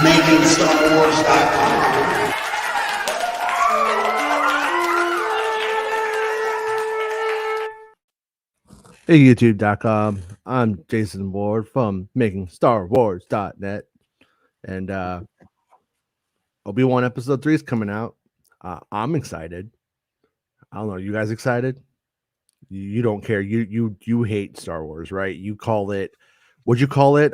MakingStarWars.net. Hey, YouTube.com. I'm Jason Ward from MakingStarWars.net. And Obi-Wan Episode 3 is coming out. I'm excited. I don't know. You guys excited? You don't care. You hate Star Wars, right? You call it, what'd you call it?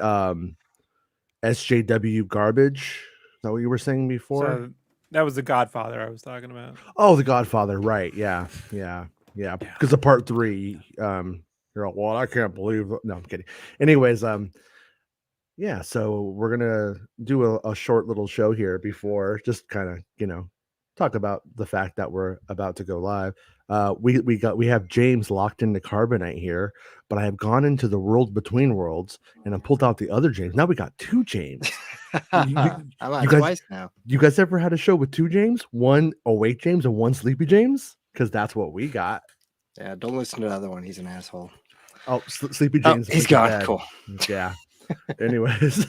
SJW garbage? Is that what you were saying before? So that was The Godfather I was talking about. Oh, The Godfather, right. Yeah. Because of part 3, you're all, well, I can't believe no, I'm kidding. Anyways, yeah, so we're gonna do a short little show here before, just kind of, talk about the fact that we're about to go live. We have James locked into Carbonite here, but I have gone into the world between worlds and I pulled out the other James. Now we got 2 James. I'm on twice now. You guys ever had a show with 2 James? One awake James and one sleepy James? Because that's what we got. Yeah, don't listen to the other one. He's an asshole. Oh, sleepy James. Oh, he's gone. Cool. Yeah. Anyways,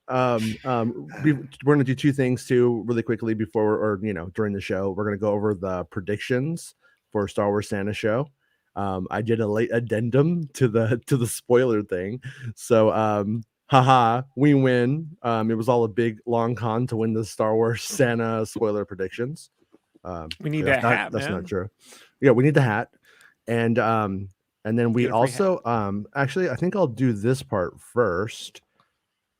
we're gonna do 2 things too really quickly before, or during the show. We're gonna go over the predictions for Star Wars Santa show. I did a late addendum to the spoiler thing, so haha, we win. It was all a big long con to win the Star Wars Santa spoiler predictions. We need that hat. That's man. not true. Yeah, we need the hat, and then we also, actually, I think I'll do this part first.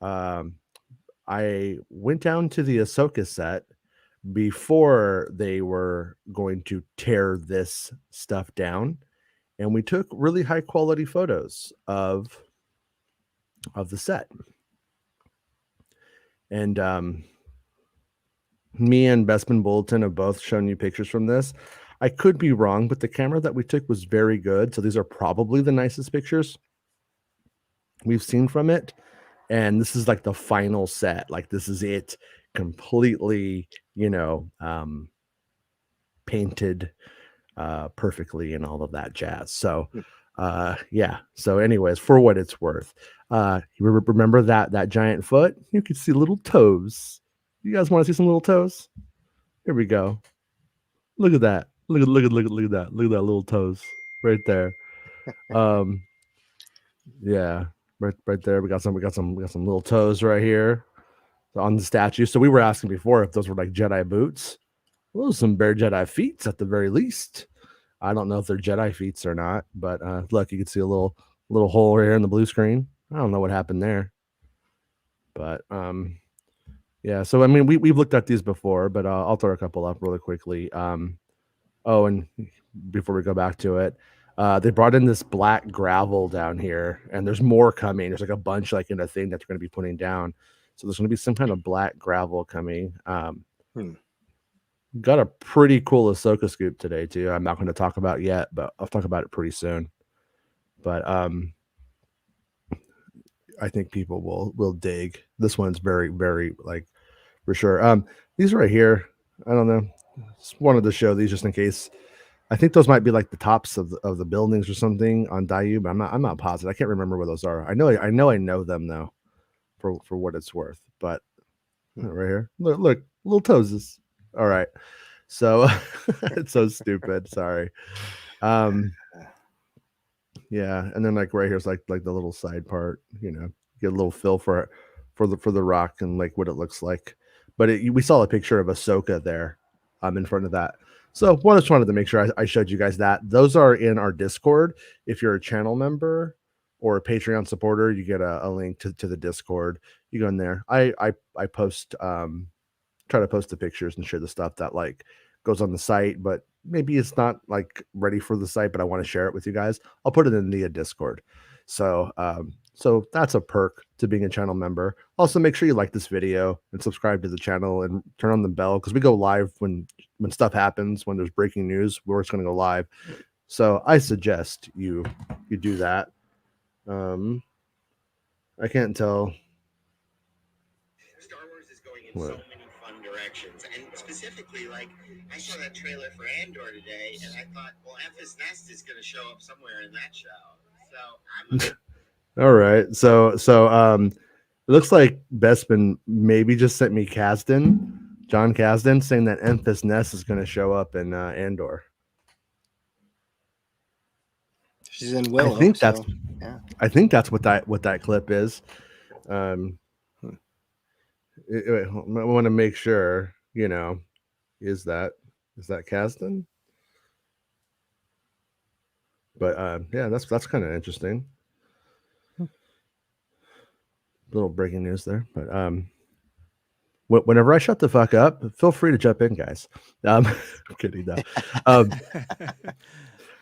I went down to the Ahsoka set before they were going to tear this stuff down, and we took really high quality photos of the set. And me and Bestman Bulletin have both shown you pictures from this. I could be wrong, but the camera that we took was very good. So these are probably the nicest pictures we've seen from it. And this is like the final set. Like this is it completely, painted perfectly and all of that jazz. So yeah. So anyways, for what it's worth, you remember that giant foot? You could see little toes. You guys want to see some little toes? Here we go. Look at that. Look at that. Look at that little toes right there. Yeah, right there. We got some little toes right here on the statue. So we were asking before if those were like Jedi boots. Well, some bare Jedi feet at the very least. I don't know if they're Jedi feet or not, but look, you can see a little hole right here in the blue screen. I don't know what happened there, but yeah. So I mean, we've looked at these before, but I'll throw a couple up really quickly. Oh, and before we go back to it, they brought in this black gravel down here, and there's more coming. There's like a bunch like in a thing that they're going to be putting down. So there's going to be some kind of black gravel coming. Got a pretty cool Ahsoka scoop today too. I'm not going to talk about yet, but I'll talk about it pretty soon. But I think people will dig. This one's very, very like for sure. These right here, I don't know. Just wanted to show these just in case. I think those might be like the tops of the buildings or something on Dayu, but I'm not positive. I can't remember where those are. I know them though, for what it's worth. But right here, look, little toes. All right, so it's so stupid. Sorry. Yeah, and then like right here's like the little side part. Get a little feel for the rock and like what it looks like. But we saw a picture of Ahsoka there. In front of that. So I just wanted to make sure I showed you guys that. Those are in our Discord. If you're a channel member or a Patreon supporter, you get a link to the Discord. You go in there. I post try to post the pictures and share the stuff that like goes on the site, but maybe it's not like ready for the site, but I want to share it with you guys. I'll put it in the Discord. So so that's a perk to being a channel member. Also, make sure you like this video and subscribe to the channel and turn on the bell because we go live when stuff happens, when there's breaking news, we're just going to go live. So I suggest you do that. I can't tell. Star Wars is going in so many fun directions, and specifically, like I saw that trailer for Andor today, and I thought, well, Ephes Nest is going to show up somewhere in that show. So I'm all right. So looks like Bespin maybe just sent me John Kasdan, saying that Enfys Nest is going to show up in Andor. She's in Willow. I think that's what that clip is. I want to make sure, is that Kasdan? But yeah, that's kind of interesting. Little breaking news there, but whenever I shut the fuck up, feel free to jump in, guys. I'm kidding though.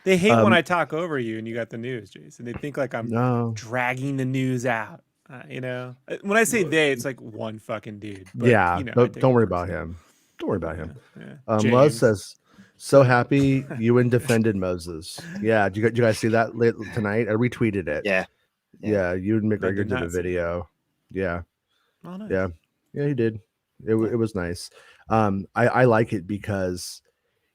They hate when I talk over you and you got the news, Jason. They think like I'm dragging the news out. When I say they, it's like one fucking dude. But, yeah, don't worry about him. Don't worry about him. Yeah. Luz says, so happy Ewan defended Moses. Yeah, did you guys see that tonight? I retweeted it. Yeah. Ewan McGregor did a video. Yeah. Oh, nice. Yeah, he did. It was nice. I like it because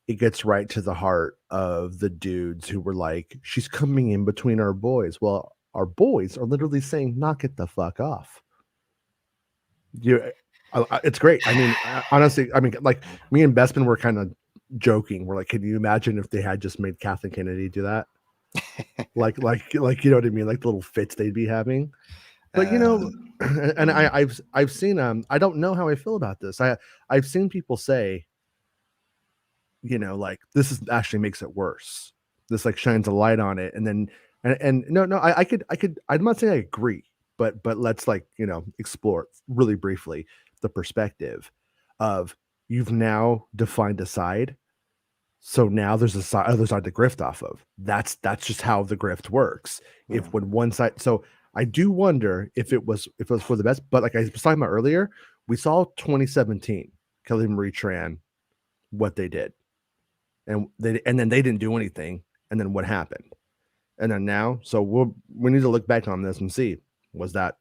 it gets right to the heart of the dudes who were like, she's coming in between our boys. Well, our boys are literally saying, knock it the fuck off. It's great. I mean, honestly, like me and Bespin were kind of joking. We're like, can you imagine if they had just made Kathleen Kennedy do that? like, you know what I mean? Like the little fits they'd be having. But and I've seen I don't know how I feel about this. I've seen people say, like this is actually makes it worse. This like shines a light on it, and then no, I could I'm not saying I agree, but let's explore really briefly the perspective of you've now defined a side. So now there's other side to grift off of. That's just how the grift works. If when one side, so I do wonder if it was for the best. But like I was talking about earlier, we saw 2017 Kelly Marie Tran, what they did, and then they didn't do anything. And then what happened? And then now, so we need to look back on this and see was it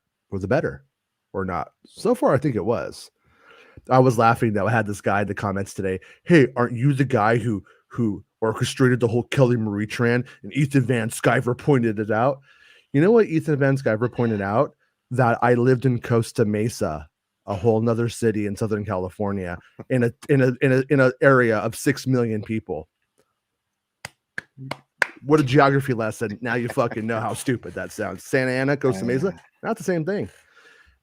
better or not? So far, I think it was. I was laughing though. I had this guy in the comments today. Hey, aren't you the guy who orchestrated the whole Kelly Marie Tran? And Ethan Van Sciver pointed it out. You know what Ethan Van Sciver pointed out? That I lived in Costa Mesa, a whole nother city in Southern California, in a area of 6 million people. What a geography lesson. Now you fucking know how stupid that sounds. Santa Ana, Costa Mesa, not the same thing.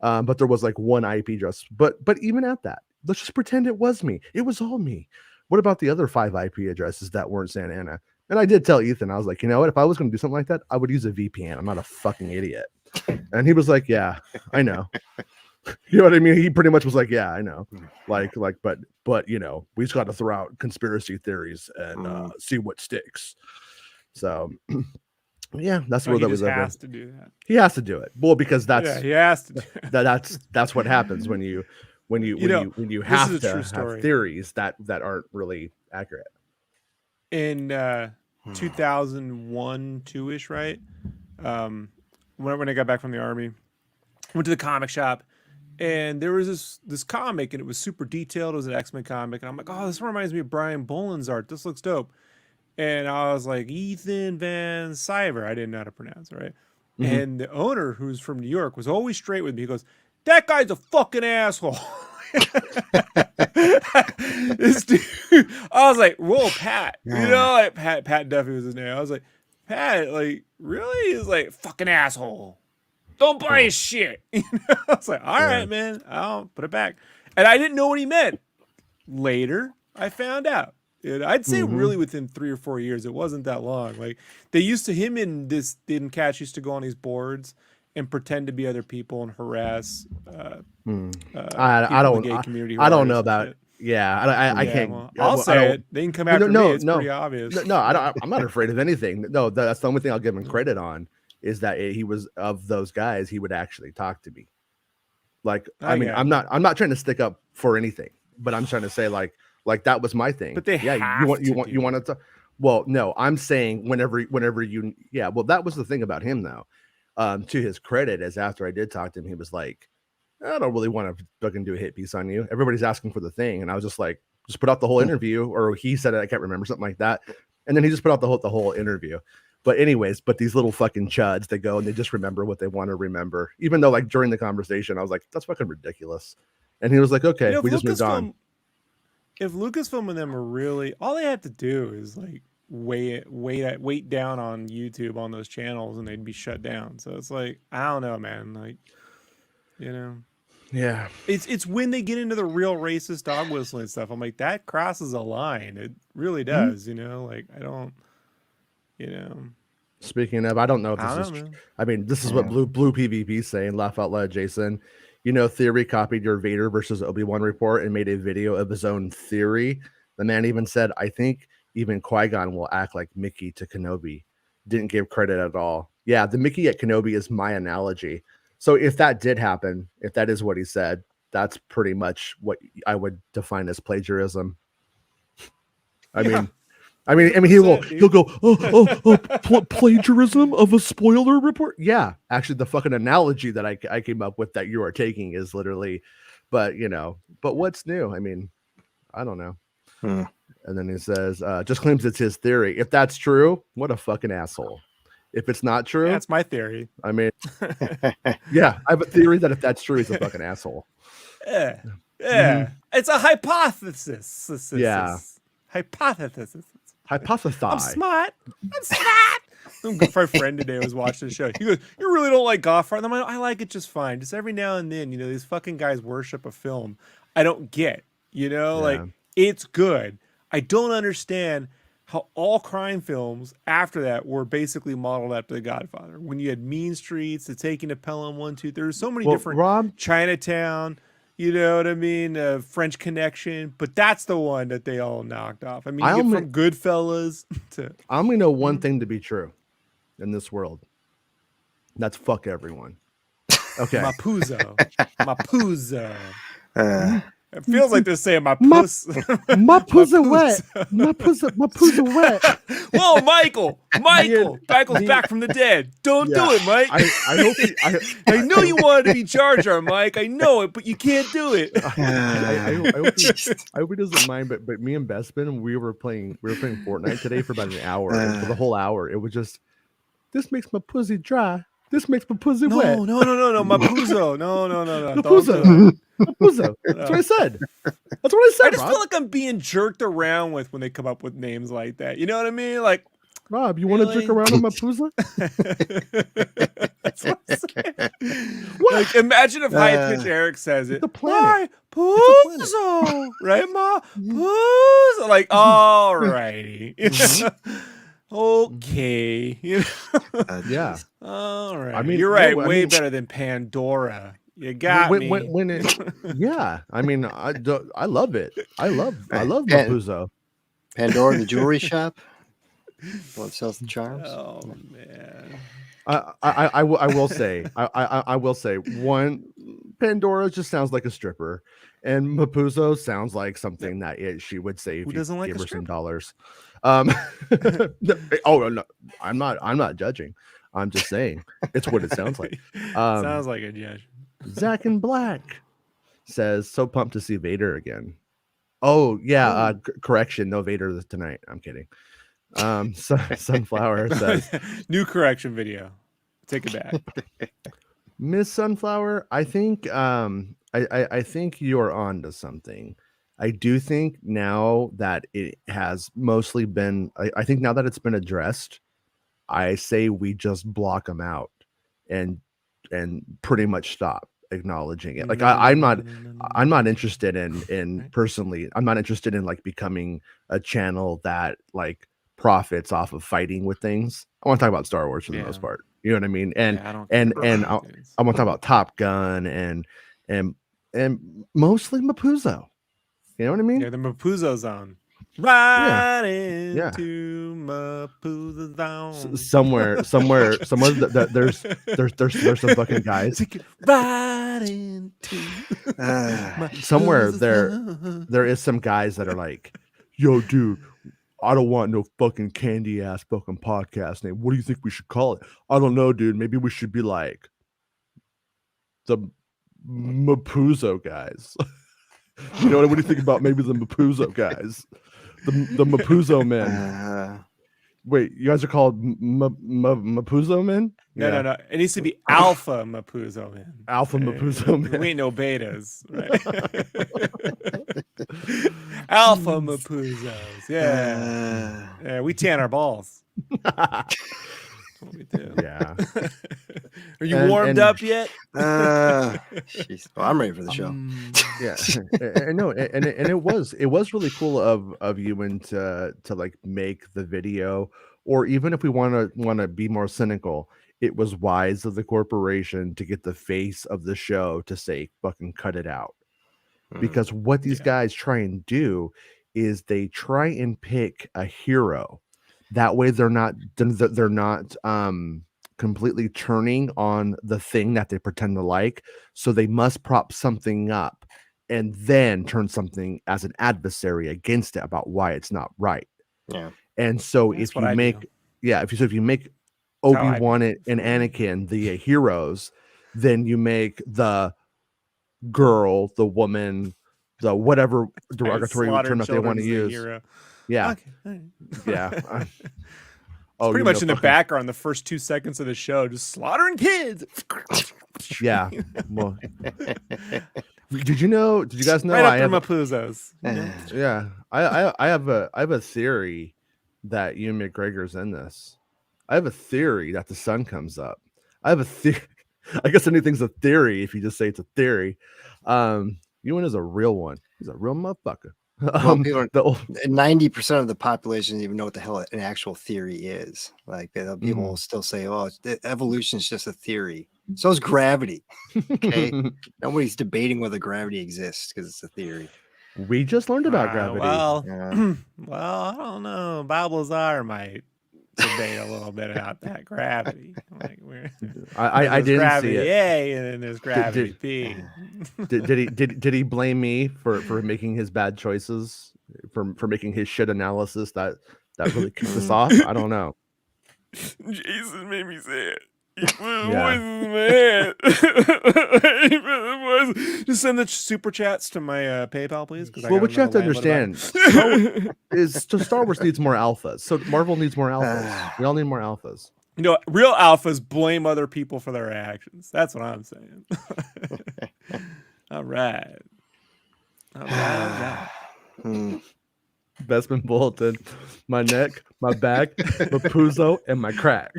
But there was like one IP address. But even at that, let's just pretend it was me. It was all me. What about the other 5 IP addresses that weren't Santa Ana? And I did tell Ethan, I was like, you know what? If I was going to do something like that, I would use a VPN. I'm not a fucking idiot. And he was like, yeah, I know. You know what I mean? He pretty much was like, yeah, I know. But we just got to throw out conspiracy theories and see what sticks. So yeah, that's where that was. He has to do that. He has to do it. Well, because he has to. That's what happens when you have to have theories that aren't really accurate. In 2001, 2-ish, right? When I got back from the army, went to the comic shop, and there was this comic, and it was super detailed. It was an X-Men comic, and I'm like, oh, this reminds me of Brian Boland's art. This looks dope. And I was like, Ethan Van Sciver. I didn't know how to pronounce it, right? Mm-hmm. And the owner, who's from New York, was always straight with me. He goes, that guy's a fucking asshole. This dude, I was like, whoa, Pat. Like Pat Duffy was his name. I was like, Pat, like, really? He's like, fucking asshole. Don't buy his shit. I was like, all right, man. I'll put it back. And I didn't know what he meant. Later, I found out. I'd say really within 3 or 4 years. It wasn't that long. Like they used to Catch used to go on these boards and pretend to be other people and harass. I don't know about it. Yeah, I can't. Well, I'll say it. They can come after me. It's pretty obvious. No, I'm not afraid of anything. No, that's the only thing I'll give him credit on is that he was of those guys. He would actually talk to me. Like, I'm not trying to stick up for anything, but I'm trying to say like that was my thing. But you want to. Well, no, I'm saying whenever you. Yeah, well, that was the thing about him though. To his credit, as after I did talk to him, he was like, I don't really want to fucking do a hit piece on you. Everybody's asking for the thing. And I was just like, just put out the whole interview, or he said it, I can't remember, something like that. And then he just put out the whole interview. But anyways, but these little fucking chuds, they go and they just remember what they want to remember. Even though like during the conversation, I was like, that's fucking ridiculous. And he was like, okay, we just moved on. If Lucasfilm and them are really, all they have to do is like wait down on YouTube on those channels and they'd be shut down. So it's like, I don't know, man. Like, you know. Yeah. It's when they get into the real racist dog whistling stuff. I'm like, that crosses a line. It really does, you know? Like, I don't, you know. Speaking of, I don't know if this is. I mean, this is what Blue PvP saying. Laugh out loud, Jason. You know, Theory copied your Vader versus Obi-Wan report and made a video of his own theory. The man even said, "I think even Qui-Gon will act like Mickey to Kenobi." Didn't give credit at all. Yeah, the Mickey at Kenobi is my analogy. So if that did happen, if that is what he said, that's pretty much what I would define as plagiarism. I mean, he'll go, plagiarism of a spoiler report. Yeah, actually, the fucking analogy that I came up with that you are taking is literally, but you know, but what's new? I mean, I don't know. And then he says, just claims it's his theory. If that's true, what a fucking asshole. If it's not true, that's my theory. I mean, yeah, I have a theory that if that's true, he's a fucking asshole. Yeah, it's a hypothesis. Yeah, hypothesis. Hypothesize. I'm smart. My friend today was watching the show. He goes, "You really don't like Gothfire?" And I'm like, "I like it just fine. Just every now and then, you know, these fucking guys worship a film I don't get. You know, like it's good. I don't understand." How all crime films after that were basically modeled after The Godfather. When you had Mean Streets, The Taking of Pelham 1, 2, there's so many different Chinatown, you know what I mean? French Connection, but that's the one that they all knocked off. I mean, you get from Goodfellas to. I only know one thing to be true in this world. That's fuck everyone. Okay. Mapuzo. It feels like they're saying my puss. My pussy wet. My pussy wet. Whoa, Michael's back from the dead. Don't do it, Mike. I know you wanted to be Jar Jar, Mike. I know it, but you can't do it. I hope he doesn't mind. But me and Bespin, we were playing Fortnite today for about an hour, and for the whole hour, it was just, this makes my pussy dry. This makes my pussy wet. No, Mapuzo. No. Mapuzo. Mapuzo. That's what I said. That's what I said. I just feel like I'm being jerked around with when they come up with names like that. You know what I mean? Like, Rob, you want to jerk around on Mapuzo? That's what I'm saying. Like, imagine if High Pitch Eric says it. The planet. Puzo. Right, Ma? Puzo. Like, all righty. Okay. Yeah. All right. I mean, you're right. Way better than Pandora. You got me. Yeah. I mean, I love it. I love Mapuzo. Pandora, the jewelry shop. What sells the charms? Oh man. I will say, I will say, one, Pandora just sounds like a stripper, and Mapuzo sounds like something that she would say if you give her some dollars. Oh no, I'm not judging. I'm just saying it's what it sounds like. Sounds like a judge. Zach in Black says, so pumped to see Vader again. Oh yeah, correction, no Vader tonight. I'm kidding. Sunflower says, new correction video. Take it back. Miss Sunflower, I think I think you're on to something. I do think now that it has mostly been, I think now that it's been addressed, I say we just block them out and pretty much stop acknowledging it. Like I'm not interested in personally, I'm not interested in like becoming a channel that like profits off of fighting with things. I want to talk about Star Wars for the most part. You know what I mean? And I want to talk about Top Gun and mostly Mapuzo. You know what I mean? Yeah, the Mapuzo zone. Right into Mapuzo zone. Somewhere there's some fucking guys. Right into somewhere there is some guys that are like, yo, dude, I don't want no fucking candy ass fucking podcast name. What do you think we should call it? I don't know, dude. Maybe we should be like the Mapuzo guys. You know, what do you think about maybe the Mapuzo guys? The Mapuzo men. Wait, you guys are called Mapuzo men? No. It needs to be Alpha Mapuzo man. Alpha Mapuzo men. We ain't no betas, right? Alpha Mapuzos. Yeah, we tan our balls. That's what we do. Yeah. Are you warmed up yet? Jeez. Well, I'm ready for the show. Yeah. and it was really cool of Ewan to like make the video, or even if we want to be more cynical, it was wise of the corporation to get the face of the show to say fucking cut it out. Because what these guys try and do is they try and pick a hero. That way they're not completely turning on the thing that they pretend to like. So they must prop something up and then turn something as an adversary against it about why it's not right. Yeah. And so That's if you make how Obi-Wan and Anakin the heroes, then you make the girl, the woman, the whatever derogatory term that they want to use. Yeah. Okay. Yeah. It's pretty much in the background, the first 2 seconds of the show, just slaughtering kids. Yeah. Well, did you guys know? Right after Mapuzos. Yeah. I have a theory that Ewan McGregor's in this. I have a theory that the sun comes up. I have a theory. I guess anything's a theory if you just say it's a theory. Ewan is a real one. He's a real motherfucker. Well, 90% of the population doesn't even know what the hell an actual theory is. Like people will still say, "Oh, evolution is just a theory." So is gravity. Okay, nobody's debating whether gravity exists because it's a theory. We just learned about gravity. Well, I don't know. Bob Lazar might debate a little bit about that gravity. Like I didn't gravity see it. A and then there's gravity B. Did he blame me for making his bad choices, for making his shit analysis that really kicks us off? I don't know. Jason made me say it. Yeah. Just send the super chats to my PayPal, please. Well, what you have to understand is Star Wars needs more alphas. So Marvel needs more alphas. We all need more alphas. You know, real alphas blame other people for their actions. That's what I'm saying. All right. Bestman Bulletin, my neck, my back, my puzo, and my crack.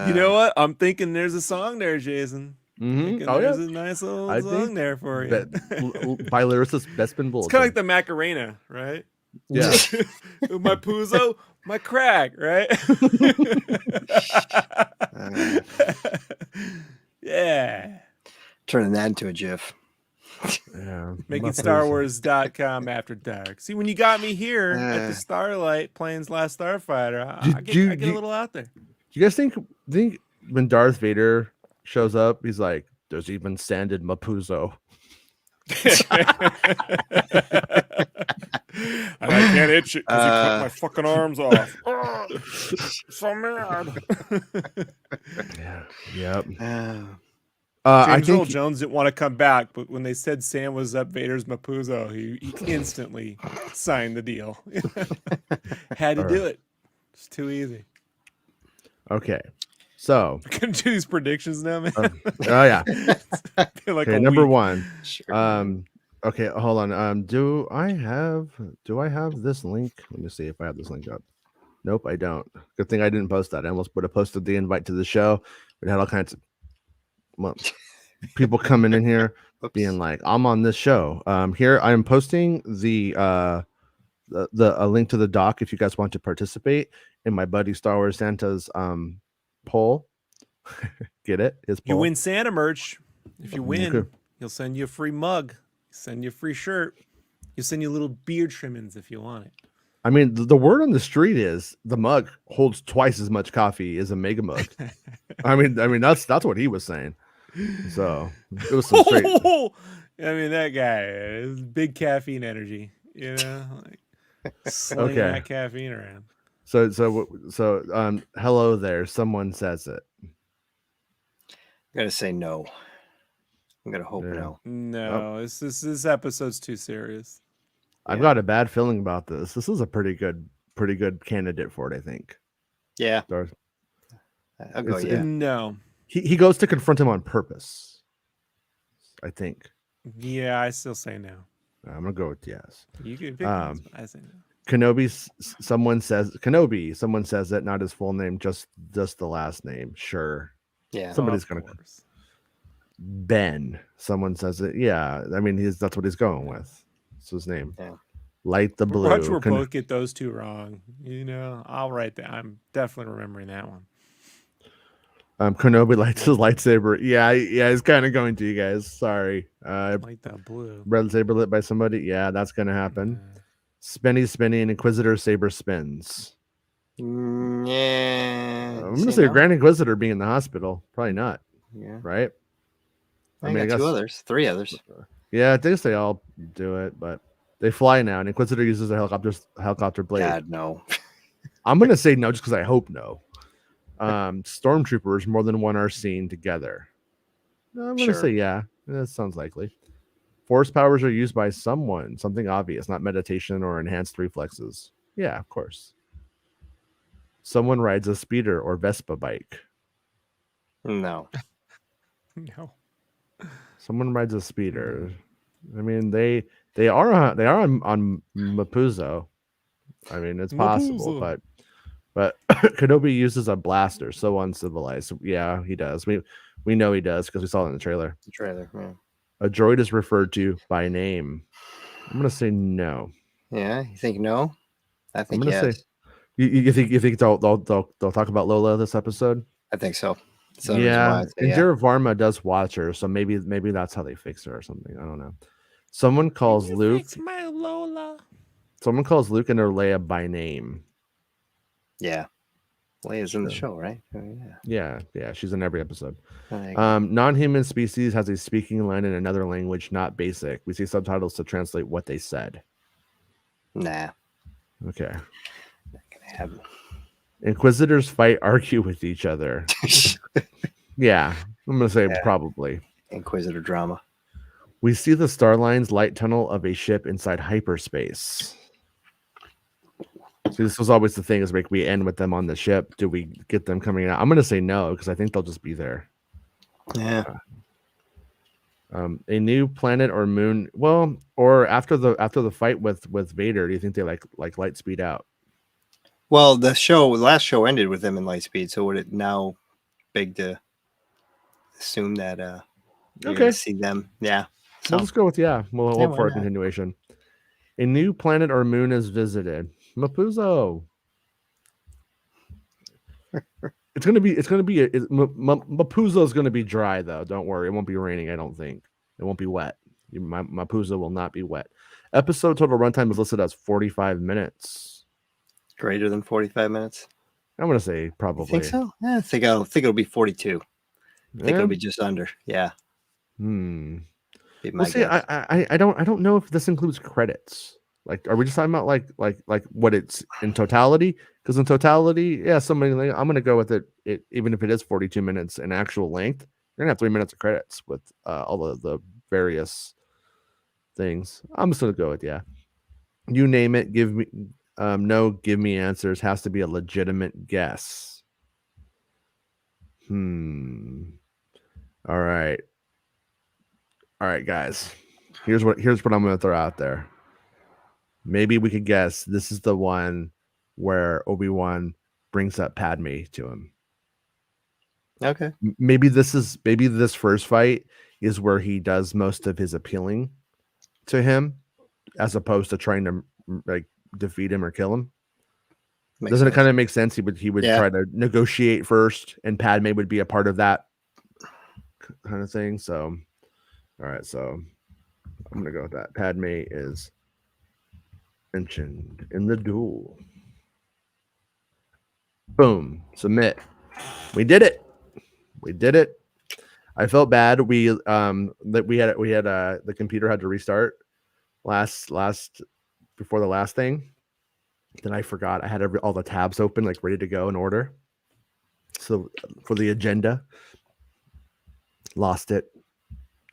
You know what? I'm thinking there's a song there, Jason. There's a nice little song there for you. By lyricist Bestman Bulletin. It's kind of like the Macarena, right? Yeah. My puzo, my crack, right? Yeah. Turning that into a GIF. Yeah. MakingStarWars.com after dark. See, when you got me here at the Starlight playing Last Starfighter, I get a little out there. Do you guys think when Darth Vader shows up, he's like, "There's even sanded Mapuzo." And I can't itch it because he cut my fucking arms off. So mad. Yeah. Yep. James Earl Jones didn't want to come back, but when they said Sam was up Vader's Mapuzo, he instantly signed the deal. Had to do it. It's too easy. Okay. So I can do these predictions now, man. Oh yeah. Like Okay, number week. one. Sure. Okay, hold on. Do I have this link? Let me see if I have this link up. Nope, I don't. Good thing I didn't post that. I almost would have posted the invite to the show. We had all kinds of people coming in here being like, "I'm on this show." Here I'm posting a link to the doc if you guys want to participate in my buddy Star Wars Santa's poll. Get it? His poll. You win Santa merch. If you win, he'll send you a free mug. Send you a free shirt. He'll send you little beard trimmings if you want it. I mean, the word on the street is the mug holds twice as much coffee as a mega mug. I mean that's what he was saying. So it was some straight. I mean, that guy is big caffeine energy. You know, like slinging that caffeine around. So hello there. Someone says it. I'm gonna say no. I'm gonna hope no. No, this episode's too serious. I've got a bad feeling about this. This is a pretty good pretty good candidate for it, I think. Yeah, Darth. I'll go. It's- Yeah, No. He goes to confront him on purpose, I think. Yeah, I still say no. I'm gonna go with yes. You can pick Um, this, but I say no. Someone says it, not his full name, just the last name. Sure. yeah. Somebody's Of gonna course. Ben. Someone says it. Yeah. I mean, that's what he's going with. It's his name. Yeah. Light the blue. Watch, we're both get those two wrong. I'll write that. I'm definitely remembering that one. Kenobi lights his lightsaber. Yeah, he's kind of going to, you guys. Sorry. Like the blue. Red saber lit by somebody. Yeah, that's gonna happen. Uh, Spinny, and Inquisitor saber spins. Yeah. I'm gonna say Grand Inquisitor being in the hospital. Probably not, Yeah. right? I got three others. Yeah, I think they all do it, but they fly now. And Inquisitor uses a helicopter blade. God, no. I'm gonna say no, just because I hope no. Stormtroopers, more than one are seen together. I'm gonna say yeah. That sounds likely. Force powers are used by someone, something obvious, not meditation or enhanced reflexes. Yeah, of course. Someone rides a speeder or Vespa bike. No. no. Someone rides a speeder. I mean, they are on Mapuzo. I mean, it's possible, Mapuzo. but Kenobi uses a blaster, so uncivilized. Yeah, he does. We know he does because we saw it in the trailer. The trailer. Yeah. A droid is referred to by name. I'm gonna say no. Yeah. You think no? I think I'm gonna yes. say you think they'll talk about Lola this episode? I think so. So Yeah, and Jared Varma does watch her, so maybe that's how they fix her or something. I don't know. Someone calls Luke. Fix my Lola. Someone calls Luke and or Leia by name. Yeah. Leia's in the Sure. show, right? Oh, yeah. Yeah, she's in every episode. There you go. Non-human species has a speaking line in another language, not basic. We see subtitles to translate what they said. Nah. Okay. Not gonna happen. Inquisitors argue with each other. Yeah, I'm gonna say Yeah. probably. Inquisitor drama. We see the Starline's light tunnel of a ship inside hyperspace. See, this was always the thing: is like we end with them on the ship. Do we get them coming out? I'm gonna say no because I think they'll just be there. Yeah. A new planet or moon. Well, or after the fight with Vader, do you think they like light speed out? Well, the last show ended with them in light speed, so would it now big to assume that you're Okay. gonna see them? Yeah. So We'll just go with yeah. We'll Yeah, hope for why a not? continuation. A new planet or moon is visited. Mapuzo. Mapuzo is gonna be dry though. Don't worry, it won't be raining. I don't think it won't be wet. Mapuzo will not be wet. Episode total runtime is listed as 45 minutes. greater than 45 minutes. I'm gonna say You probably. think so? Yeah, I think it'll be 42. I think Yeah? it'll be just under. Yeah. Hmm. Be my Well, see, guess. I don't know if this includes credits. Like, are we just talking about like what it's in totality? Because in totality, yeah, I'm gonna go with it. Even if it is 42 minutes in actual length, you're gonna have 3 minutes of credits with all of the various things. I'm just gonna go with yeah. You name it. Give me give me answers. Has to be a legitimate guess. All right, guys. Here's what I'm gonna throw out there. Maybe we could guess this is the one where Obi-Wan brings up Padme to him. Okay. Maybe this first fight is where he does most of his appealing to him, as opposed to trying to like defeat him or kill him. Makes Doesn't it sense. kind of make sense? He would Yeah. try to negotiate first, and Padme would be a part of that kind of thing. So, all right, so I'm gonna go with that. Padme is mentioned in the duel. Boom, submit. We did it. I felt bad. We that we had the computer had to restart last before the last thing. Then I forgot I had all the tabs open, like ready to go in order. So for the agenda, lost it.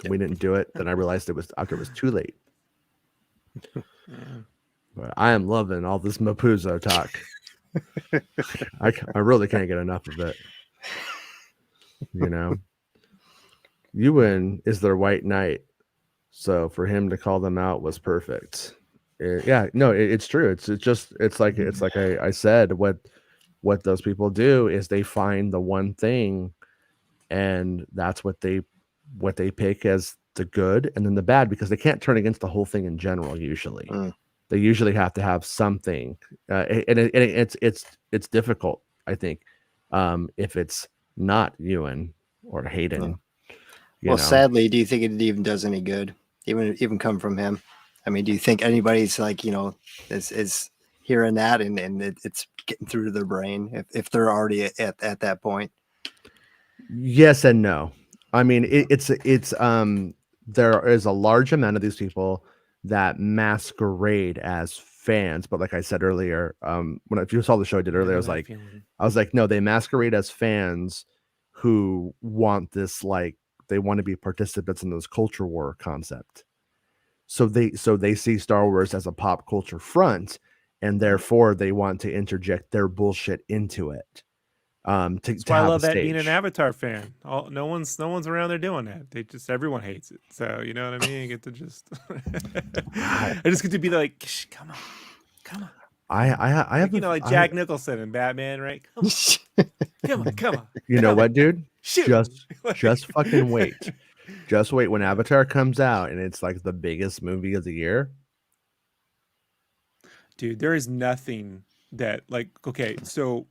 We didn't do it. Then I realized it was too late. Yeah. But I am loving all this Mapuzo talk. I really can't get enough of it. You know, Ewan is their white knight, so for him to call them out was perfect. It's true. It's like I said. What those people do is they find the one thing, and that's what they pick as the good, and then the bad, because they can't turn against the whole thing in general. Usually, they usually have to have something, it's difficult. I think if it's not Ewan or Hayden. Well, sadly, do you think it even does any good? Even come from him? I mean, do you think anybody's like, is hearing that and it's getting through to their brain if they're already at that point? Yes and no. I mean, it's there is a large amount of these people that masquerade as fans, but like I said earlier, if you saw the show I did earlier, I was like, no, they masquerade as fans who want this, like, they want to be participants in this culture war concept. So they see Star Wars as a pop culture front, and therefore they want to interject their bullshit into it. That's why I love that being an Avatar fan. No one's around there doing that. Everyone hates it. So you know what I mean? You get to just I just get to be like, come on. I have, like Jack Nicholson in Batman, right? Come on. You know what, dude? Shoot. Just fucking wait. Just wait when Avatar comes out and it's like the biggest movie of the year. Dude, there is nothing that, like, okay, so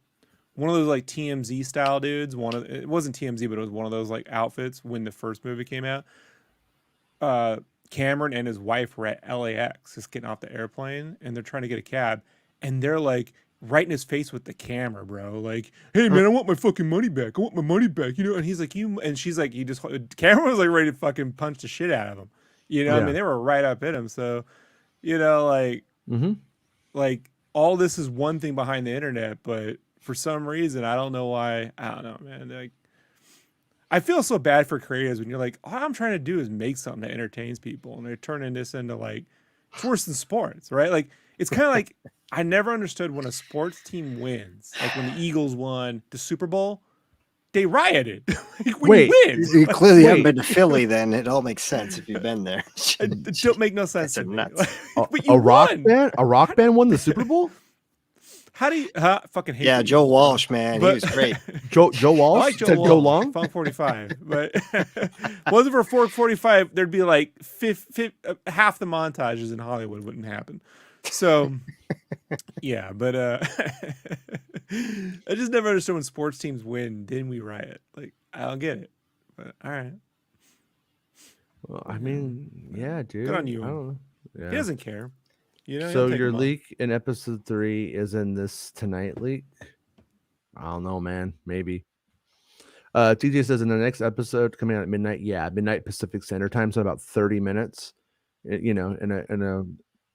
one of those like TMZ style dudes, it wasn't TMZ, but it was one of those like outfits when the first movie came out. Cameron and his wife were at LAX just getting off the airplane, and they're trying to get a cab, and they're like right in his face with the camera, bro. Like, hey man, I want my fucking money back. I want my money back. And he's like, and she's like, Cameron was like ready to fucking punch the shit out of him. I mean, they were right up at him. So, like all this is one thing behind the internet, but for some reason, I don't know why. I don't know, man. Like, I feel so bad for creators when you're like, all I'm trying to do is make something that entertains people, and they're turning this into like, it's worse than sports, right? Like, it's kind of like, I never understood when a sports team wins, like when the Eagles won the Super Bowl, they rioted. Like, when you win, you clearly haven't been to Philly. Then it all makes sense if you've been there. It don't make no sense to me. Like, a rock band won the Super Bowl. How do you fucking hate? Yeah, Joe Walsh, man, he was great. Joe Walsh. I like Joe Long. Funk 45, but wasn't for 445, there'd be like half the montages in Hollywood wouldn't happen. So, yeah, but I just never understood when sports teams win, then we riot. Like, I don't get it. But all right. Well, I mean, yeah, dude. Good on you. I don't know. Yeah. He doesn't care. So your leak in episode 3 is in this tonight leak? I don't know, man. Maybe. TJ says in the next episode coming out at midnight. Yeah, midnight Pacific Standard Time, so about 30 minutes.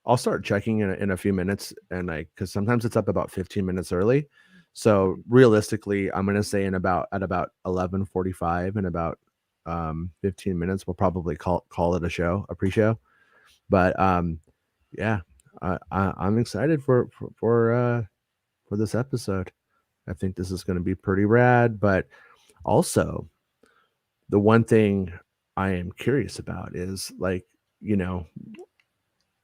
I'll start checking in a few minutes, and because sometimes it's up about 15 minutes early. So realistically, I'm gonna say at about 11:45 in about 15 minutes, we'll probably call it a pre-show. But yeah. I'm excited for this episode. I think this is going to be pretty rad. But also, the one thing I am curious about is, like, the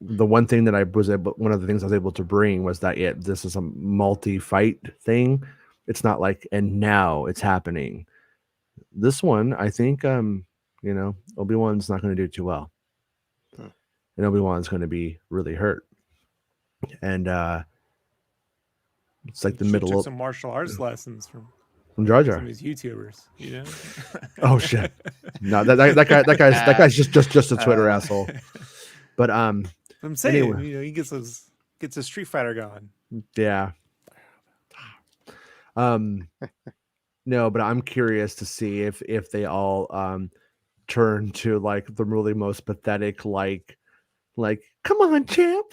one thing that one of the things I was able to bring was that this is a multi-fight thing. It's not like, and now it's happening. This one, I think, Obi-Wan's not going to do too well, and Obi-Wan's going to be really hurt. And it's like the middle of some martial arts lessons from Jar Jar. Some of these YouTubers, Oh shit! No, that guy's just a Twitter asshole. But I'm saying, anyway. He gets a Street Fighter going. Yeah. No, but I'm curious to see if they all turn to like the really most pathetic, like come on, champ.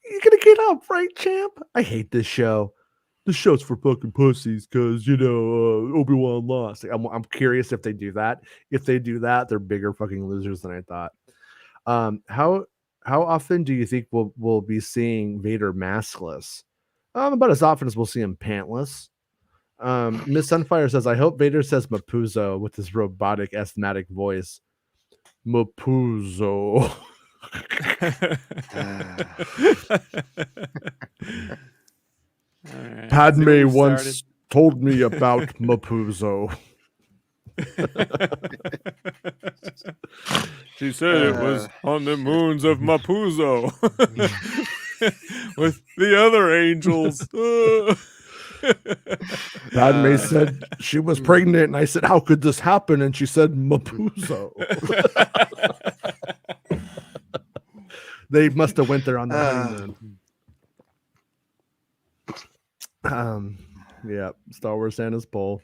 You're gonna get up, right, champ? I hate this show. This show's for fucking pussies because Obi-Wan lost. I'm curious if they do that. If they do that, they're bigger fucking losers than I thought. how often do you think we'll be seeing Vader maskless? About as often as we'll see him pantless. Miss Sunfire says, I hope Vader says Mapuzo with his robotic asthmatic voice. Mapuzo. Right, Padme once told me about Mapuzo. She said it was on the moons of Mapuzo with the other angels. Padme said she was pregnant, and I said, how could this happen? And she said, Mapuzo. They must have went there on the honeymoon. Yeah, Star Wars Santa's poll.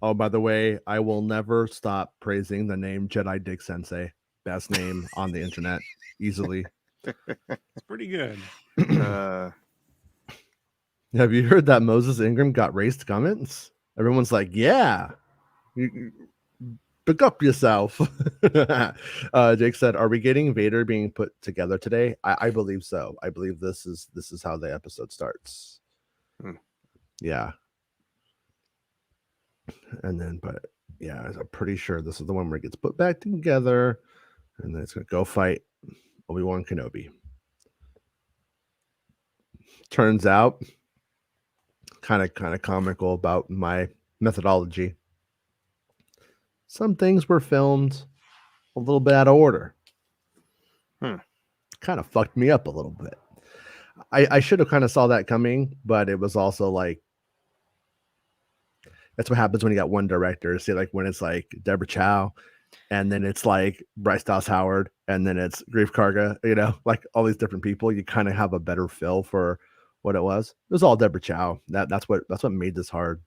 Oh, by the way, I will never stop praising the name Jedi Dick Sensei. Best name on the internet, easily. It's pretty good. Have you heard that Moses Ingram got raised comments? Everyone's like, yeah, you pick up yourself. Jake said, are we getting Vader being put together today? I believe so. I believe this is how the episode starts. Yeah. And then, but yeah, I'm pretty sure this is the one where it gets put back together, and then it's gonna go fight Obi-Wan Kenobi. Turns out, kind of comical about my methodology. Some things were filmed a little bit out of order. Kind of fucked me up a little bit. I should have kind of saw that coming, but it was also like, that's what happens when you got one director. See, like when it's like Deborah Chow, and then it's like Bryce Dallas Howard, and then it's Grief Karga, you know, like all these different people, you kind of have a better feel for what it was. It was all Deborah Chow. That's what made this hard.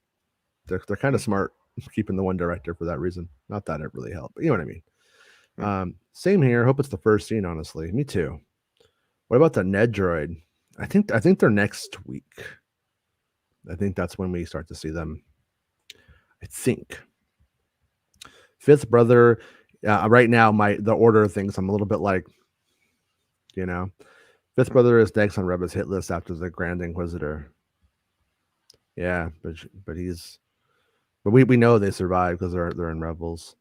They're kind of smart keeping the one director for that reason. Not that it really helped, but you know what I mean. Same here. Hope it's the first scene, honestly. Me too. What about the Ned droid? I think they're next week. I think that's when we start to see them. I think fifth brother. Right now, the order of things, I'm a little bit like, you know, fifth brother is next on Rebel's hit list after the Grand Inquisitor. Yeah, but we know they survived because they're in Rebels.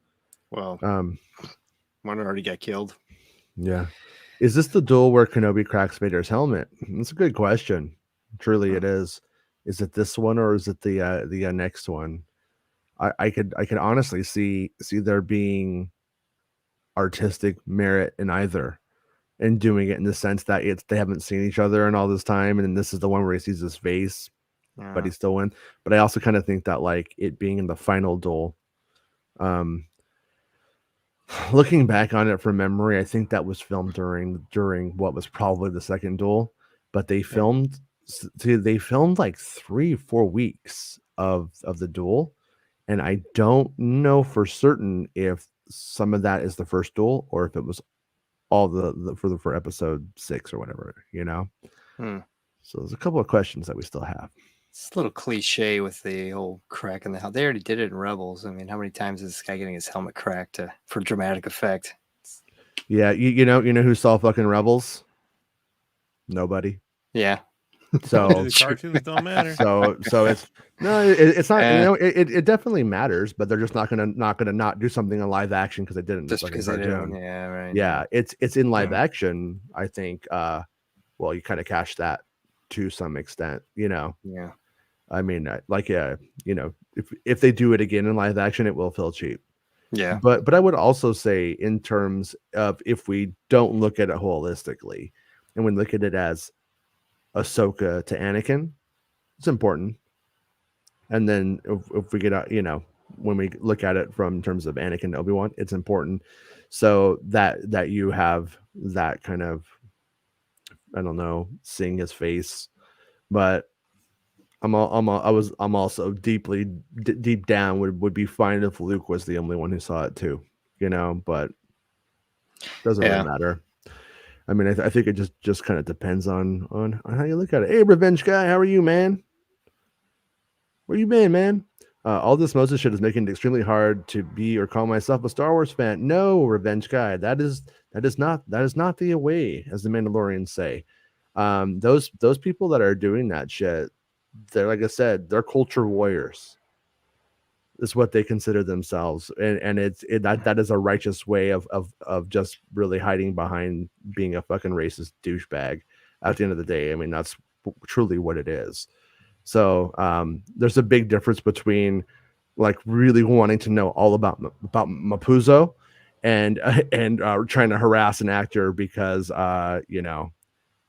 Well, one already got killed. Yeah. Is this the duel where Kenobi cracks Vader's helmet? That's a good question. Truly, it is. Is it this one, or is it the next one? I could honestly see there being artistic merit in either, and doing it in the sense that they haven't seen each other in all this time, and then this is the one where he sees his face, but he's still in. But I also kind of think that like it being in the final duel, looking back on it from memory, I think that was filmed during what was probably the second duel, but they filmed like 3-4 weeks of the duel. And I don't know for certain if some of that is the first duel or if it was all for episode 6 or whatever, you know? So there's a couple of questions that we still have. It's a little cliche with the whole crack in the helmet. They already did it in Rebels. I mean, how many times is this guy getting his helmet cracked for dramatic effect? Yeah, you know who saw fucking Rebels? Nobody. Yeah. So the cartoons don't matter. So it's it's not. You know, it definitely matters, but they're just not gonna not do something in live action because they didn't. Just because they didn't. Yeah, right. Yeah, it's in live action. I think. Well, you kind of cash that to some extent. You know. Yeah. I mean, you know, if they do it again in live action, it will feel cheap. Yeah. But I would also say, in terms of if we don't look at it holistically, and we look at it as Ahsoka to Anakin, it's important. And then if we get you know, when we look at it from terms of Anakin to Obi-Wan, it's important. So that you have that kind of, I don't know, seeing his face, but I'm also deep down would be fine if Luke was the only one who saw it too, you know, but it doesn't really matter. I mean, I think it just kind of depends on how you look at it. Hey, Revenge Guy, how are you, man? Where you been, man? All this Moses shit is making it extremely hard to be or call myself a Star Wars fan. No, Revenge Guy, that is That is not the way, as the Mandalorians say. Those people that are doing that shit, they're, like I said, they're culture warriors. Is what they consider themselves, and that is a righteous way of just really hiding behind being a fucking racist douchebag. At the end of the day, I mean, that's truly what it is. So there's a big difference between like really wanting to know all about Mapuzo and trying to harass an actor because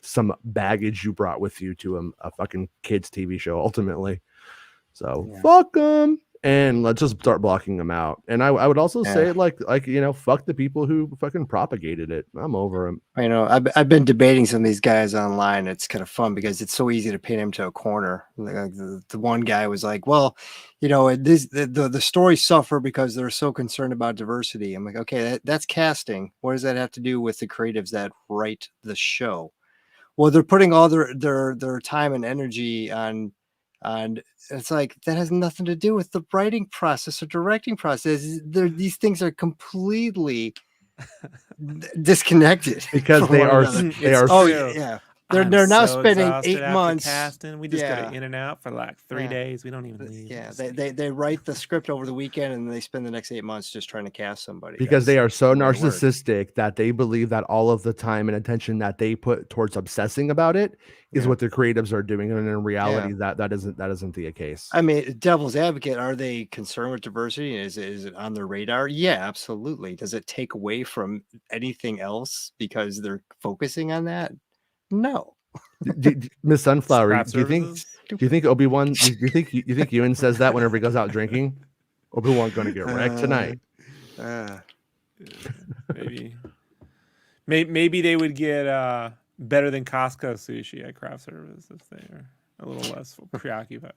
some baggage you brought with you to a fucking kids TV show ultimately. So fuck them, and let's just start blocking them out. And I would also say like fuck the people who fucking propagated it. I'm over them. I know I've been debating some of these guys online. It's kind of fun because it's so easy to pin him to a corner. Like the one guy was like, well, the stories suffer because they're so concerned about diversity. I'm like, okay, that's casting. What does that have to do with the creatives that write the show? Well, they're putting all their time and energy on it's like that has nothing to do with the writing process or directing process. These things are completely disconnected because they are. Oh yeah, they're now spending 8 months casting. We just go to In and Out for like 3 days. We don't even leave. Yeah, they write the script over the weekend and they spend the next 8 months just trying to cast somebody because they are so narcissistic that they believe that all of the time and attention that they put towards obsessing about it is what the creatives are doing, and in reality that isn't the case. I mean, devil's advocate, are they concerned with diversity? Is it on their radar? Yeah, absolutely. Does it take away from anything else because they're focusing on that? No. Miss Sunflower, do you think Obi-Wan? Do you think Ewan says that whenever he goes out drinking? Obi-Wan's going to get wrecked tonight. Maybe they would get better than Costco sushi at craft service if they are a little less preoccupied.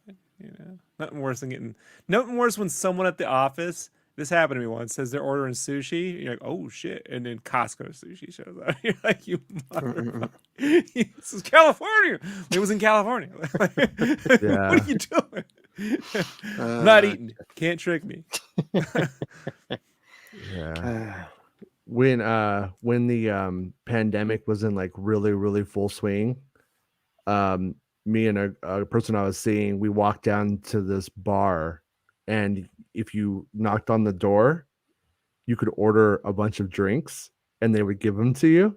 Nothing worse when someone at the office. This happened to me once. Says they're ordering sushi. You're like, oh shit, and then Costco sushi shows up. You're like, you motherfucker. This is California. It was in California. What are you doing? I'm not eating. Can't trick me. When the pandemic was in like really, really full swing, me and a person I was seeing, we walked down to this bar, and if you knocked on the door, you could order a bunch of drinks and they would give them to you,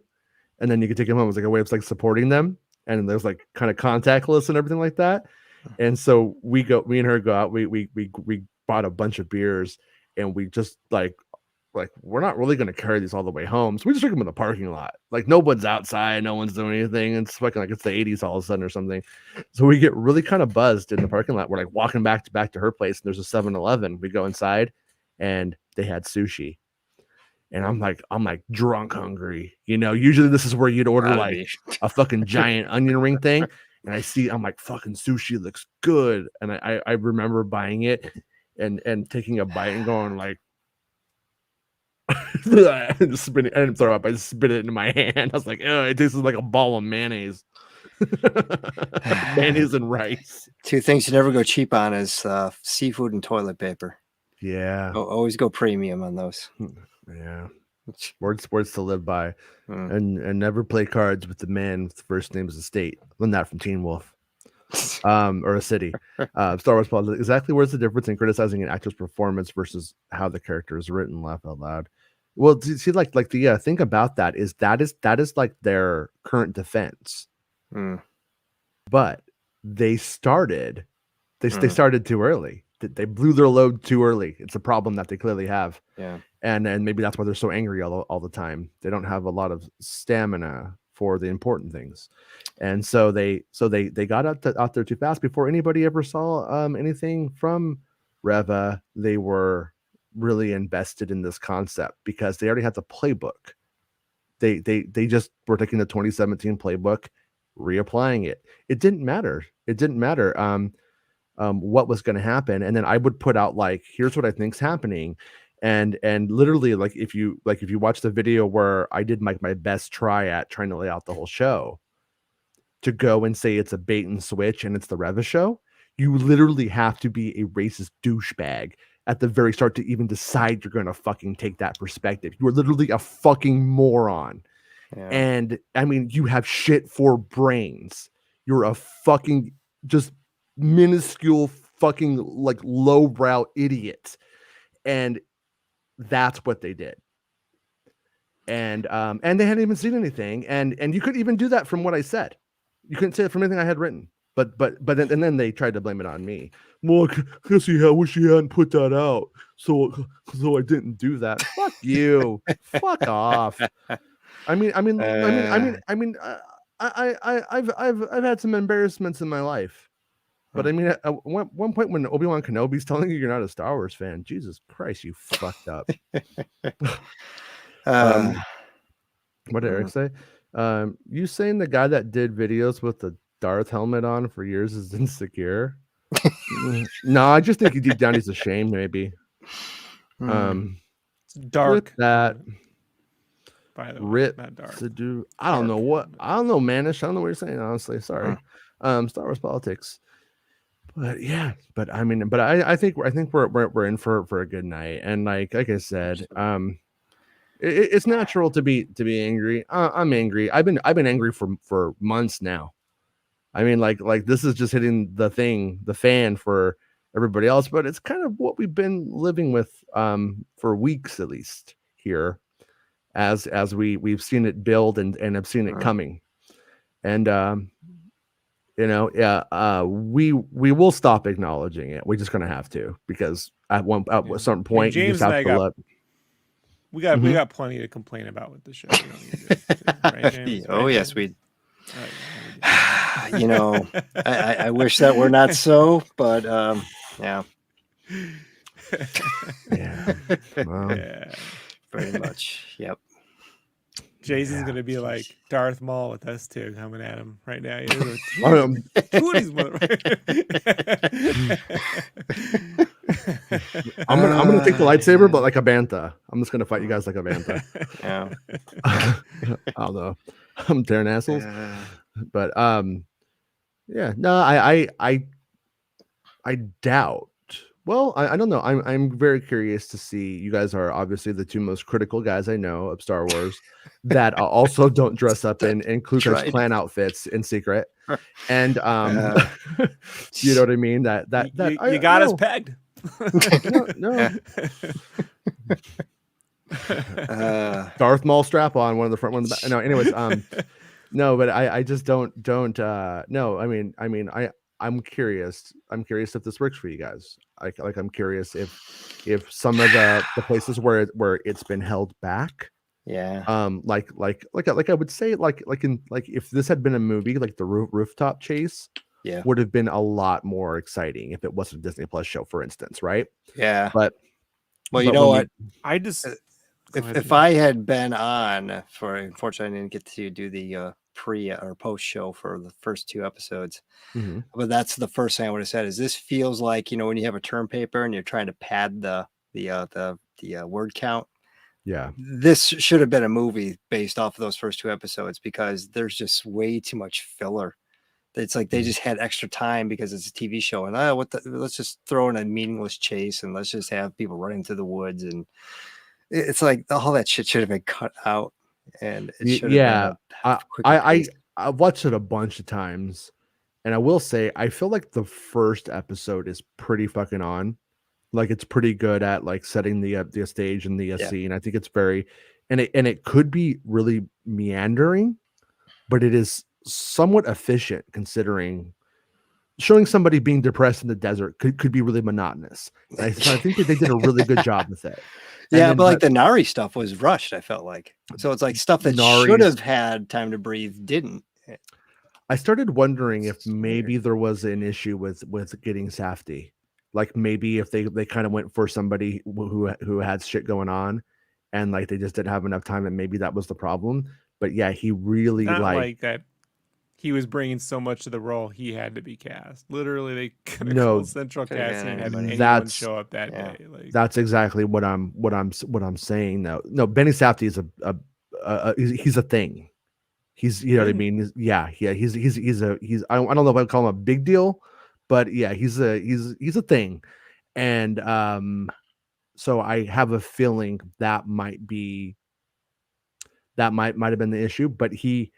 and then you could take them home. It was like a way of like supporting them, and there's like kind of contactless and everything like that. And so me and her go out, we bought a bunch of beers, and we just like we're not really going to carry these all the way home, so we just drink them in the parking lot. Like no one's outside, no one's doing anything. It's fucking like it's the 80s all of a sudden or something. So we get really kind of buzzed in the parking lot. We're like walking back to her place, and there's a 7-Eleven. We go inside, and they had sushi, and I'm like drunk hungry. Usually this is where you'd order like a fucking giant onion ring thing, and I'm like, fucking sushi looks good, and I remember buying it and taking a bite and going like. I didn't throw up. I just spit it into my hand. I was like, oh, it tastes like a ball of mayonnaise. Mayonnaise and rice. Two things you never go cheap on is seafood and toilet paper. Yeah. Always go premium on those. Yeah. Words to live by. And never play cards with the man with the first name as a state. Learn that from Teen Wolf. Or a city. Star Wars politics. Exactly where's the difference in criticizing an actor's performance versus how the character is written? Laugh out loud. Well, see, like the thing about that is like their current defense. But they started too early. They blew their load too early. It's a problem that they clearly have. Yeah. And maybe that's why they're so angry all the time. They don't have a lot of stamina for the important things. And so they got out there too fast before anybody ever saw anything from Reva. They were really invested in this concept because they already had the playbook. They just were taking the 2017 playbook, reapplying it. It didn't matter what was going to happen, and then I would put out like, here's what I think's happening, and literally like if you watch the video where I did my best try at trying to lay out the whole show, to go and say it's a bait and switch and it's the Reva show, you literally have to be a racist douchebag at the very start to even decide you're going to fucking take that perspective. You are literally a fucking moron. Yeah. And I mean, you have shit for brains. You're a fucking just minuscule fucking like lowbrow idiot. And that's what they did. And they hadn't even seen anything. And you couldn't even do that from what I said. You couldn't say it from anything I had written. But then they tried to blame it on me. Well, because I wish he hadn't put that out, so I didn't do that. Fuck you. Fuck off. I've had some embarrassments in my life, but I mean, at one point when Obi-Wan Kenobi's telling you you're not a Star Wars fan, Jesus Christ, you fucked up. What did Eric say? You saying the guy that did videos with the Darth helmet on for years is insecure? No, I just think deep down he's ashamed, maybe. It's dark. That By the way, Rip not dark. to do. I don't know what. I don't know, Manish. I don't know what you're saying. Honestly, sorry. Star Wars politics. But yeah, I think we're in for a good night. And like I said, it's natural to be angry. I'm angry. I've been angry for months now. I mean, like this is just hitting the fan for everybody else, but it's kind of what we've been living with for weeks at least here, as we've seen it build and have seen it coming, and we will stop acknowledging it. We're just gonna have to, because at a certain point you just have to let. We got plenty to complain about with the show. We don't need to, right, James? Oh right, yes, James? I wish that were not so, but yeah. Yeah. Well, Yeah. Very much. Yep. Jason's gonna be like Darth Maul with us too, coming at him right now. Two of these I'm gonna take the lightsaber, but like a bantha. I'm just gonna fight you guys like a bantha. Yeah. I don't know. I'm tearing assholes. But yeah, no, I doubt. Well, I don't know. I'm very curious to see. You guys are obviously the two most critical guys I know of Star Wars that also don't dress up in Ku Klux Klan outfits in secret. And you know what I mean? That you got us pegged. No. Darth Maul strap on, one of the front, one of the back. No, anyways, no, but I just don't no. I'm curious. I'm curious if this works for you guys. I'm curious if some of the places where it's been held back. Yeah. Like I would say like if this had been a movie, like the rooftop chase, yeah, would have been a lot more exciting if it wasn't a Disney Plus show, for instance, right? Yeah. But you know what? I just if I had been on for, unfortunately, I didn't get to do the pre or post show for the first 2 episodes. Mm-hmm. But that's the first thing I would have said. Is this feels like, when you have a term paper and you're trying to pad the word count. Yeah, this should have been a movie based off of those first 2 episodes, because there's just way too much filler. It's like they just had extra time because it's a TV show, and let's just throw in a meaningless chase and let's just have people running through the woods, and it's like all that shit should have been cut out. And it should have been I watched it a bunch of times, and I will say I feel like the first episode is pretty fucking on. Like it's pretty good at like setting the stage and the scene. I think it's very, and it could be really meandering, but it is somewhat efficient considering showing somebody being depressed in the desert could be really monotonous. So I think that they did a really good job with it. But like the Nari stuff was rushed, I felt like. So it's like stuff that should have had time to breathe didn't. I started wondering if maybe there was an issue with getting Safdie. Like maybe if they kind of went for somebody who had shit going on, and like they just didn't have enough time, and maybe that was the problem. But yeah, he really not like that. He was bringing so much to the role, he had to be cast. Literally, they could have called central casting and have anyone show up that day. Like, that's exactly what I'm saying. No, Benny Safdie is he's a thing. He's what I mean. He's I don't know if I'd call him a big deal, but yeah, he's a thing. And So I have a feeling that might have been the issue, but he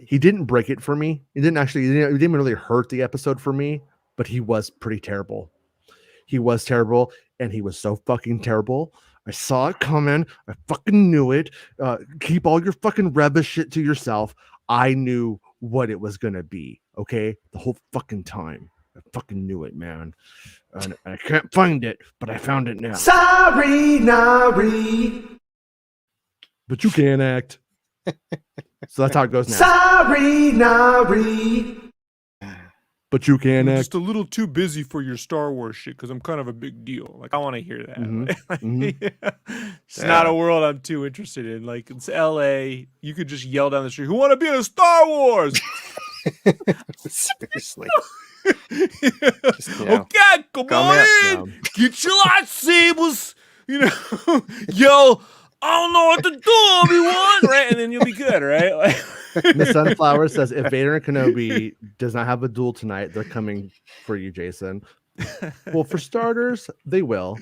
didn't break it for me. He didn't really hurt the episode for me, but he was pretty terrible. He was terrible, and he was so fucking terrible. I saw it coming. I fucking knew it. Keep all your fucking Rebbe shit to yourself. I knew what it was gonna be. Okay, the whole fucking time. I fucking knew it, man. And I can't find it, but I found it now. Sorry, Nari. But you can't act. So that's how it goes now. Sorry, Nari. But you can I'm act. just a little too busy for your Star Wars shit because I'm kind of a big deal. Like, I want to hear that. It's not a world I'm too interested in. Like, it's LA. You could just yell down the street, "Who want to be in a Star Wars?" Seriously. Okay, come on in. Get your lightsabers. Yo, I don't know what to do, Obi-Wan, right? And then you'll be good, right? Like, Miss Sunflower says, if Vader and Kenobi does not have a duel tonight, they're coming for you, Jason. Well, for starters, they will.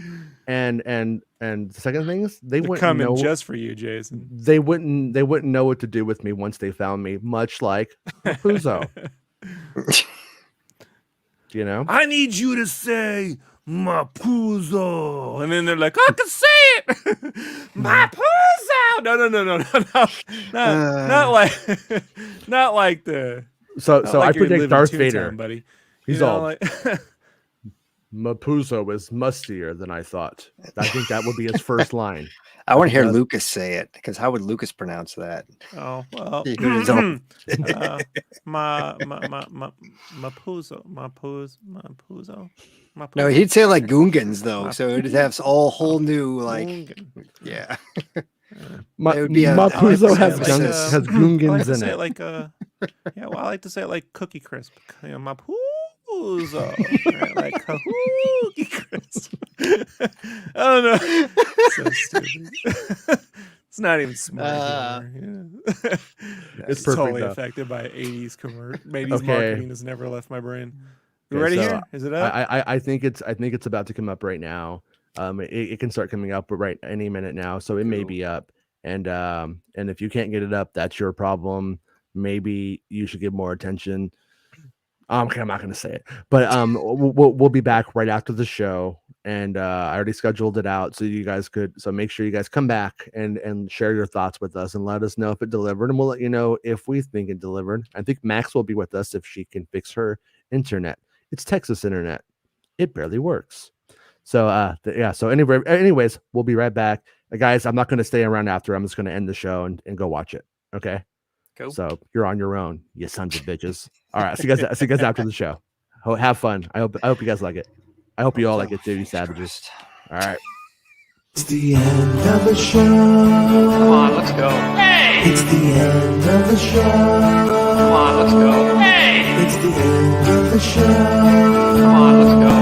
And the second thing is they're wouldn't coming know just for you, Jason. They wouldn't know what to do with me once they found me, much like Puzo. I need you to say Mapuzo. And then they're like, I can say it. Mapuzo. No. Not like the. So like I predict Darth Toontown, Vader, buddy. He's all Mapuzo is mustier than I thought. I think that would be his first line. I want to hear Lucas say it, because how would Lucas pronounce that? Oh, well. Mapuzo. No, he'd say like Gungans though, so it'd have all whole new yeah. Mapuzo has Gungans in it. Like I like to say it like Cookie Crisp. Mapuzo, like Cookie Crisp. I don't know. So stupid. It's not even smart. It's totally affected by 80s marketing has never left my brain. You ready here? Is it up? I think it's about to come up right now. It can start coming up right any minute now, so it may be up. And if you can't get it up, that's your problem. Maybe you should give more attention. Okay, I'm not going to say it, but we'll be back right after the show, and I already scheduled it out so you guys could. So make sure you guys come back and share your thoughts with us and let us know if it delivered, and we'll let you know if we think it delivered. I think Max will be with us if she can fix her internet. It's Texas internet; it barely works. So So anyways, we'll be right back, guys. I'm not going to stay around after. I'm just going to end the show and go watch it. Okay. Cool. So you're on your own, you sons of bitches. All right, see you guys after the show. Have fun. I hope you guys like it. I hope you all like it too, you savages. All right. It's the end of the show. Come on, let's go. Hey! It's the end of the show. Come on, let's go. Hey! It's the end of the show. Come on, let's go.